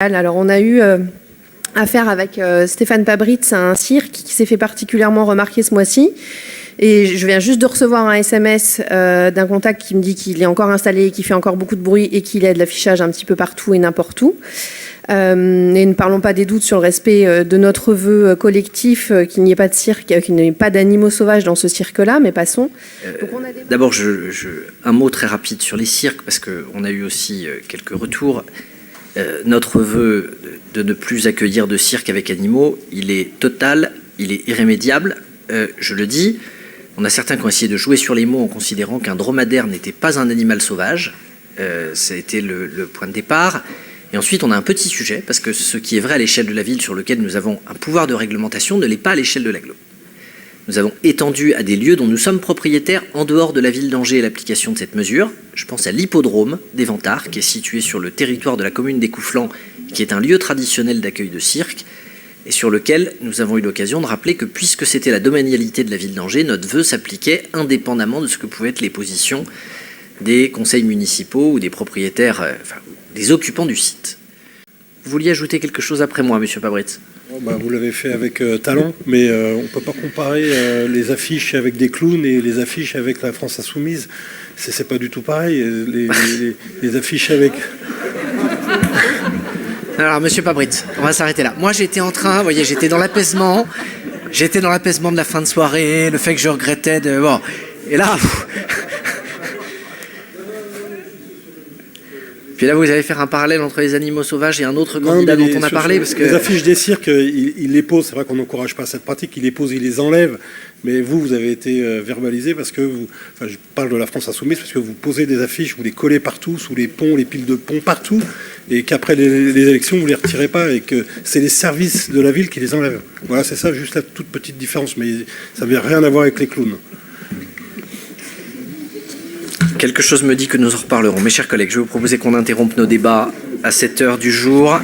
Alors on a eu affaire avec Stéphane Pabritz, un cirque qui s'est fait particulièrement remarquer ce mois-ci. Et je viens juste de recevoir un SMS d'un contact qui me dit qu'il est encore installé, qu'il fait encore beaucoup de bruit et qu'il y a de l'affichage un petit peu partout et n'importe où. Et ne parlons pas des doutes sur le respect de notre vœu collectif, qu'il n'y ait pas de cirque, qu'il n'y ait pas d'animaux sauvages dans ce cirque-là, mais passons. D'abord, un mot très rapide sur les cirques, parce qu'on a eu aussi quelques retours. Notre vœu de ne plus accueillir de cirque avec animaux, il est total, il est irrémédiable. Je le dis, on a certains qui ont essayé de jouer sur les mots en considérant qu'un dromadaire n'était pas un animal sauvage. Ça a été le point de départ. Et ensuite, on a un petit sujet, parce que ce qui est vrai à l'échelle de la ville sur lequel nous avons un pouvoir de réglementation ne l'est pas à l'échelle de l'agglo. Nous avons étendu à des lieux dont nous sommes propriétaires en dehors de la ville d'Angers l'application de cette mesure. Je pense à l'hippodrome d'Éventard, qui est situé sur le territoire de la commune des Couflans, qui est un lieu traditionnel d'accueil de cirque, et sur lequel nous avons eu l'occasion de rappeler que puisque c'était la domanialité de la ville d'Angers, notre vœu s'appliquait indépendamment de ce que pouvaient être les positions des conseils municipaux ou des propriétaires, des occupants du site. Vous vouliez ajouter quelque chose après moi, monsieur Pabritz ? Vous l'avez fait avec talent, mais on ne peut pas comparer les affiches avec des clowns et les affiches avec la France Insoumise. C'est pas du tout pareil. Les affiches avec... Alors, monsieur Pabritz, on va s'arrêter là. Moi, j'étais en train, vous voyez, j'étais dans l'apaisement. J'étais dans l'apaisement de la fin de soirée, le fait que je regrettais de... Bon, et là... Puis là, vous allez faire un parallèle entre les animaux sauvages et un autre candidat dont on a parlé. Parce que... Les affiches des cirques, ils les posent. C'est vrai qu'on n'encourage pas cette pratique. Ils les posent, ils les enlèvent. Mais vous avez été verbalisé parce que vous... Enfin, je parle de la France Insoumise parce que vous posez des affiches, vous les collez partout, sous les ponts, les piles de ponts, partout. Et qu'après les élections, vous ne les retirez pas et que c'est les services de la ville qui les enlèvent. Voilà, c'est ça, juste la toute petite différence. Mais ça n'a rien à voir avec les clowns. Quelque chose me dit que nous en reparlerons. Mes chers collègues, je vais vous proposer qu'on interrompe nos débats à cette heure du jour.